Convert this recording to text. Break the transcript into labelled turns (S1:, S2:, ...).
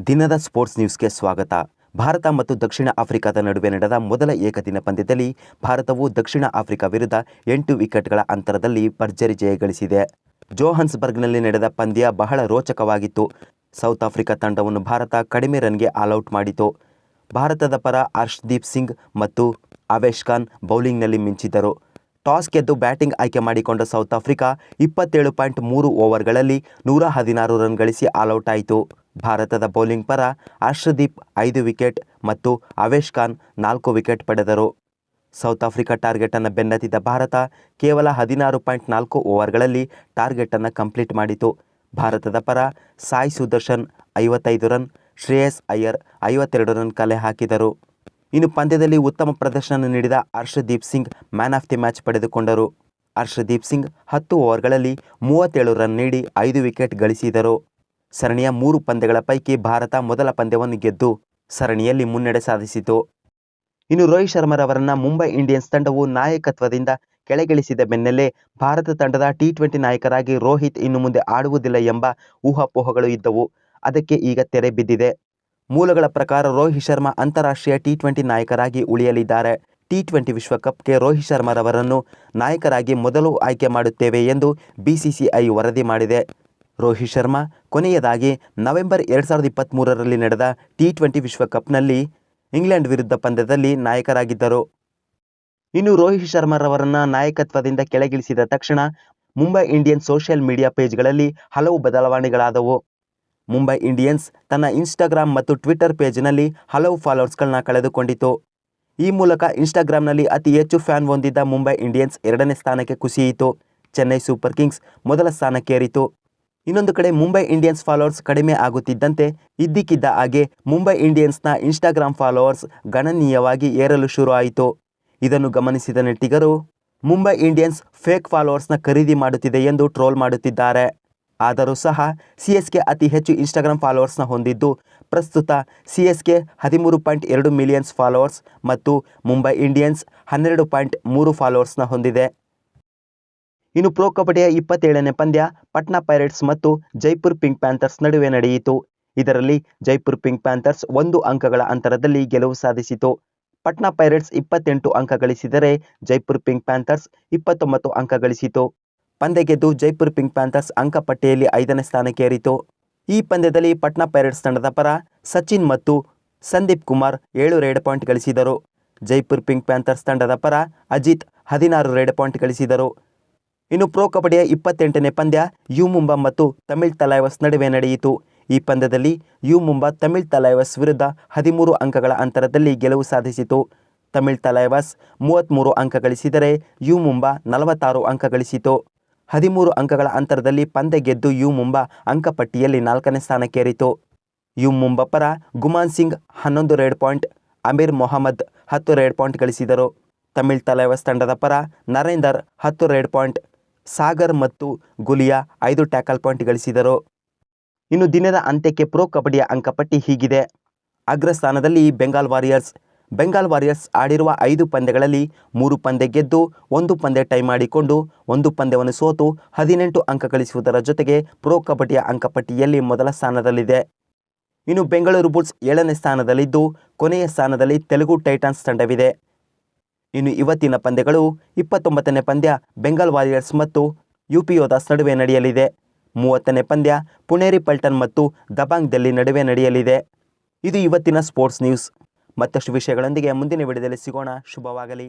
S1: ದಿನದ ಸ್ಪೋರ್ಟ್ಸ್ ನ್ಯೂಸ್ಗೆ ಸ್ವಾಗತ. ಭಾರತ ಮತ್ತು ದಕ್ಷಿಣ ಆಫ್ರಿಕಾದ ನಡುವೆ ನಡೆದ ಮೊದಲ ಏಕದಿನ ಪಂದ್ಯದಲ್ಲಿ ಭಾರತವು ದಕ್ಷಿಣ ಆಫ್ರಿಕಾ ವಿರುದ್ಧ 8 ವಿಕೆಟ್ಗಳ ಅಂತರದಲ್ಲಿ ಭರ್ಜರಿ ಜಯ ಗಳಿಸಿದೆ. ಜೋಹಾನ್ಸ್ಬರ್ಗ್ನಲ್ಲಿ ನಡೆದ ಪಂದ್ಯ ಬಹಳ ರೋಚಕವಾಗಿತ್ತು. ಸೌತ್ ಆಫ್ರಿಕಾ ತಂಡವನ್ನು ಭಾರತ ಕಡಿಮೆ ರನ್ಗೆ ಆಲ್ಔಟ್ ಮಾಡಿತು. ಭಾರತದ ಪರ ಹರ್ಷದೀಪ್ ಸಿಂಗ್ ಮತ್ತು ಅವೇಶ್ ಖಾನ್ ಬೌಲಿಂಗ್ನಲ್ಲಿ ಮಿಂಚಿದ್ದರು. ಟಾಸ್ ಗೆದ್ದು ಬ್ಯಾಟಿಂಗ್ ಆಯ್ಕೆ ಮಾಡಿಕೊಂಡ ಸೌತ್ ಆಫ್ರಿಕಾ 27.3 ಓವರ್ಗಳಲ್ಲಿ 116 ರನ್ ಗಳಿಸಿ ಆಲ್ಔಟ್ ಆಯಿತು. ಭಾರತದ ಬೌಲಿಂಗ್ ಪರ ಹರ್ಷದೀಪ್ 5 ವಿಕೆಟ್ ಮತ್ತು ಅವೇಶ್ ಖಾನ್ 4 ವಿಕೆಟ್ ಪಡೆದರು. ಸೌತ್ ಆಫ್ರಿಕಾ ಟಾರ್ಗೆಟನ್ನು ಬೆನ್ನತ್ತಿದ ಭಾರತ ಕೇವಲ 16.4 ಓವರ್ಗಳಲ್ಲಿ ಟಾರ್ಗೆಟನ್ನು ಕಂಪ್ಲೀಟ್ ಮಾಡಿತು. ಭಾರತದ ಪರ ಸಾಯಿ ಸುದರ್ಶನ್ 55 ರನ್, ಶ್ರೇಯಸ್ ಅಯ್ಯರ್ 52 ರನ್ ಕಲೆ ಹಾಕಿದರು. ಇನ್ನು ಪಂದ್ಯದಲ್ಲಿ ಉತ್ತಮ ಪ್ರದರ್ಶನ ನೀಡಿದ Harshdeep Singh man of the match ಪಡೆದುಕೊಂಡರು. ಹರ್ಷದೀಪ್ ಸಿಂಗ್ 10 ಓವರ್ಗಳಲ್ಲಿ 37 ರನ್ ನೀಡಿ 5 ವಿಕೆಟ್ ಗಳಿಸಿದರು. ಸರಣಿಯ 3 ಪಂದ್ಯಗಳ ಪೈಕಿ ಭಾರತ ಮೊದಲ ಪಂದ್ಯವನ್ನು ಗೆದ್ದು ಸರಣಿಯಲ್ಲಿ ಮುನ್ನಡೆ ಸಾಧಿಸಿತು. ಇನ್ನು ರೋಹಿತ್ ಶರ್ಮಾರವರನ್ನ ಮುಂಬೈ ಇಂಡಿಯನ್ಸ್ ತಂಡವು ನಾಯಕತ್ವದಿಂದ ಕೆಳಗಿಳಿಸಿದ ಬೆನ್ನಲ್ಲೇ ಭಾರತ ತಂಡದ T20 ನಾಯಕರಾಗಿ ರೋಹಿತ್ ಇನ್ನು ಮುಂದೆ ಆಡುವುದಿಲ್ಲ ಎಂಬ ಊಹಾಪೋಹಗಳು ಇದ್ದವು. ಅದಕ್ಕೆ ಈಗ ತೆರೆ ಬಿದ್ದಿದೆ. ಮೂಲಗಳ ಪ್ರಕಾರ ರೋಹಿತ್ ಶರ್ಮಾ ಅಂತಾರಾಷ್ಟ್ರೀಯ T20 ನಾಯಕರಾಗಿ ಉಳಿಯಲಿದ್ದಾರೆ. T20 ವಿಶ್ವಕಪ್ಗೆ ರೋಹಿತ್ ಶರ್ಮಾರವರನ್ನು ನಾಯಕರಾಗಿ ಮೊದಲು ಆಯ್ಕೆ ಮಾಡುತ್ತೇವೆ ಎಂದು BCCI ವರದಿ ಮಾಡಿದೆ. ರೋಹಿತ್ ಶರ್ಮಾ ಕೊನೆಯದಾಗಿ ನವೆಂಬರ್ 2023ರಲ್ಲಿ ನಡೆದ T20 ವಿಶ್ವಕಪ್ನಲ್ಲಿ ಇಂಗ್ಲೆಂಡ್ ವಿರುದ್ಧ ಪಂದ್ಯದಲ್ಲಿ ನಾಯಕರಾಗಿದ್ದರು. ಇನ್ನು ರೋಹಿತ್ ಶರ್ಮಾರವರನ್ನ ನಾಯಕತ್ವದಿಂದ ಕೆಳಗಿಳಿಸಿದ ತಕ್ಷಣ ಮುಂಬೈ ಇಂಡಿಯನ್ಸ್ ಸೋಷಿಯಲ್ ಮೀಡಿಯಾ ಪೇಜ್ಗಳಲ್ಲಿ ಹಲವು ಬದಲಾವಣೆಗಳಾದವು. ಮುಂಬೈ ಇಂಡಿಯನ್ಸ್ ತನ್ನ ಇನ್ಸ್ಟಾಗ್ರಾಮ್ ಮತ್ತು ಟ್ವಿಟರ್ ಪೇಜ್ನಲ್ಲಿ ಹಲವು ಫಾಲೋವರ್ಸ್ಗಳನ್ನ ಕಳೆದುಕೊಂಡಿತು. ಈ ಮೂಲಕ ಇನ್ಸ್ಟಾಗ್ರಾಮ್ನಲ್ಲಿ ಅತಿ ಹೆಚ್ಚು ಫ್ಯಾನ್ ಹೊಂದಿದ್ದ ಮುಂಬೈ ಇಂಡಿಯನ್ಸ್ 2ನೇ ಸ್ಥಾನಕ್ಕೆ ಕುಸಿಯಿತು. ಚೆನ್ನೈ ಸೂಪರ್ ಕಿಂಗ್ಸ್ ಮೊದಲ ಸ್ಥಾನಕ್ಕೇರಿತು. ಇನ್ನೊಂದು ಕಡೆ ಮುಂಬೈ ಇಂಡಿಯನ್ಸ್ ಫಾಲೋವರ್ಸ್ ಕಡಿಮೆ ಆಗುತ್ತಿದ್ದಂತೆ ಇದ್ದಕ್ಕಿದ್ದ ಹಾಗೆ ಮುಂಬೈ ಇಂಡಿಯನ್ಸ್ನ ಇನ್ಸ್ಟಾಗ್ರಾಮ್ ಫಾಲೋವರ್ಸ್ ಗಣನೀಯವಾಗಿ ಏರಲು ಶುರು ಆಯಿತು. ಇದನ್ನು ಗಮನಿಸಿದ ನೆಟ್ಟಿಗರು ಮುಂಬೈ ಇಂಡಿಯನ್ಸ್ ಫೇಕ್ ಫಾಲೋವರ್ಸ್ನ ಖರೀದಿ ಮಾಡುತ್ತಿದೆ ಎಂದು ಟ್ರೋಲ್ ಮಾಡುತ್ತಿದ್ದಾರೆ. ಆದರೂ ಸಹ CSK ಅತಿ ಹೆಚ್ಚು ಇನ್ಸ್ಟಾಗ್ರಾಮ್ ಫಾಲೋವರ್ಸ್ನ ಹೊಂದಿದ್ದು ಪ್ರಸ್ತುತ CSK 13.2 ಮಿಲಿಯನ್ಸ್ ಫಾಲೋವರ್ಸ್ ಮತ್ತು ಮುಂಬೈ ಇಂಡಿಯನ್ಸ್ 12.3 ಫಾಲೋವರ್ಸ್ನ ಹೊಂದಿದೆ. ಇನ್ನು ಪ್ರೊ ಕಬಡ್ಡಿಯ 27ನೇ ಪಂದ್ಯ ಪಟ್ನಾ ಪೈರೇಟ್ಸ್ ಮತ್ತು ಜೈಪುರ್ ಪಿಂಕ್ ಪ್ಯಾಂಥರ್ಸ್ ನಡುವೆ ನಡೆಯಿತು. ಇದರಲ್ಲಿ ಜೈಪುರ್ ಪಿಂಕ್ ಪ್ಯಾಂಥರ್ಸ್ 1 ಅಂಕಗಳ ಅಂತರದಲ್ಲಿ ಗೆಲುವು ಸಾಧಿಸಿತು. ಪಟ್ನಾ ಪೈರೇಟ್ಸ್ 28 ಅಂಕ ಗಳಿಸಿದರೆ ಜೈಪುರ್ ಪಿಂಕ್ ಪ್ಯಾಂಥರ್ಸ್ 29 ಅಂಕ ಗಳಿಸಿತು. ಪಂದ್ಯ ಗೆದ್ದು ಜೈಪುರ್ ಪಿಂಕ್ ಪ್ಯಾಂಥರ್ಸ್ ಅಂಕ ಪಟ್ಟಿಯಲ್ಲಿ 5ನೇ ಸ್ಥಾನಕ್ಕೇರಿತು. ಈ ಪಂದ್ಯದಲ್ಲಿ ಪಟ್ನಾ ಪೈರೇಟ್ಸ್ ತಂಡದ ಪರ ಸಚಿನ್ ಮತ್ತು ಸಂದೀಪ್ ಕುಮಾರ್ 7 ರೇಡ್ ಪಾಯಿಂಟ್ ಗಳಿಸಿದರು. ಜೈಪುರ್ ಪಿಂಕ್ ಪ್ಯಾಂಥರ್ಸ್ ತಂಡದ ಪರ ಅಜಿತ್ 16 ರೇಡ್ ಪಾಯಿಂಟ್ ಗಳಿಸಿದರು. ಇನ್ನು ಪ್ರೊ ಕಬಡ್ಡಿಯ 28ನೇ ಪಂದ್ಯ ಯು ಮುಂಬಾ ಮತ್ತು ತಮಿಳ್ ತಲೈವರ್ಸ್ ನಡುವೆ ನಡೆಯಿತು. ಈ ಪಂದ್ಯದಲ್ಲಿ ಯು ಮುಂಬಾ ತಮಿಳ್ ತಲೈವರ್ಸ್ ವಿರುದ್ಧ 13 ಅಂಕಗಳ ಅಂತರದಲ್ಲಿ ಗೆಲುವು ಸಾಧಿಸಿತು. ತಮಿಳ್ ತಲೈವರ್ಸ್ 33 ಅಂಕ ಗಳಿಸಿದರೆ ಯು ಮುಂಬಾ 46 ಅಂಕ ಗಳಿಸಿತು. 13 ಅಂಕಗಳ ಅಂತರದಲ್ಲಿ ಪಂದ್ಯ ಗೆದ್ದು ಯು ಮುಂಬಾ ಅಂಕಪಟ್ಟಿಯಲ್ಲಿ 4ನೇ ಸ್ಥಾನಕ್ಕೇರಿತು. ಯು ಮುಂಬಾ ಪರ Guman Singh 11 raid point, Amir Mohammad 10 raid point ಗಳಿಸಿದರು. ತಮಿಳ್ ತಲೈವರ್ಸ್ ತಂಡದ ಪರ ನರೇಂದರ್ 10 ರೇಡ್ ಪಾಯಿಂಟ್, ಸಾಗರ್ ಮತ್ತು ಗುಲಿಯಾ 5 ಟ್ಯಾಕಲ್ ಪಾಯಿಂಟ್ ಗಳಿಸಿದರು. ಇನ್ನು ದಿನದ ಅಂತ್ಯಕ್ಕೆ ಪ್ರೊ ಕಬಡ್ಡಿಯ ಅಂಕಪಟ್ಟಿ ಹೀಗಿದೆ. ಅಗ್ರಸ್ಥಾನದಲ್ಲಿ ಬೆಂಗಾಲ್ ವಾರಿಯರ್ಸ್ ಆಡಿರುವ 5 ಪಂದ್ಯಗಳಲ್ಲಿ 3 ಪಂದ್ಯ ಗೆದ್ದು 1 ಪಂದ್ಯ ಟೈ ಮಾಡಿಕೊಂಡು 1 ಪಂದ್ಯವನ್ನು ಸೋತು 18 ಅಂಕ ಗಳಿಸುವುದರ ಜೊತೆಗೆ ಪ್ರೊ ಕಬಡ್ಡಿಯ ಅಂಕಪಟ್ಟಿಯಲ್ಲಿ ಮೊದಲ ಸ್ಥಾನದಲ್ಲಿದೆ. ಇನ್ನು ಬೆಂಗಳೂರು ಬುಲ್ಸ್ 7ನೇ ಸ್ಥಾನದಲ್ಲಿದ್ದು ಕೊನೆಯ ಸ್ಥಾನದಲ್ಲಿ ತೆಲುಗು ಟೈಟಾನ್ಸ್ ತಂಡವಿದೆ. ಇನ್ನು ಇವತ್ತಿನ ಪಂದ್ಯಗಳು 29ನೇ ಪಂದ್ಯ ಬೆಂಗಾಲ್ ವಾರಿಯರ್ಸ್ ಮತ್ತು UP ಯೋಧಾಸ್ ನಡುವೆ ನಡೆಯಲಿದೆ. 30ನೇ ಪಂದ್ಯ ಪುಣೇರಿ ಪಲ್ಟನ್ ಮತ್ತು ದಬಾಂಗ್ ಡೆಲ್ಲಿ ನಡುವೆ ನಡೆಯಲಿದೆ. ಇದು ಇವತ್ತಿನ ಸ್ಪೋರ್ಟ್ಸ್ ನ್ಯೂಸ್. ಮತ್ತಷ್ಟು ವಿಷಯಗಳೊಂದಿಗೆ ಮುಂದಿನ ವಿಡಿಯೋದಲ್ಲಿ ಸಿಗೋಣ. ಶುಭವಾಗಲಿ.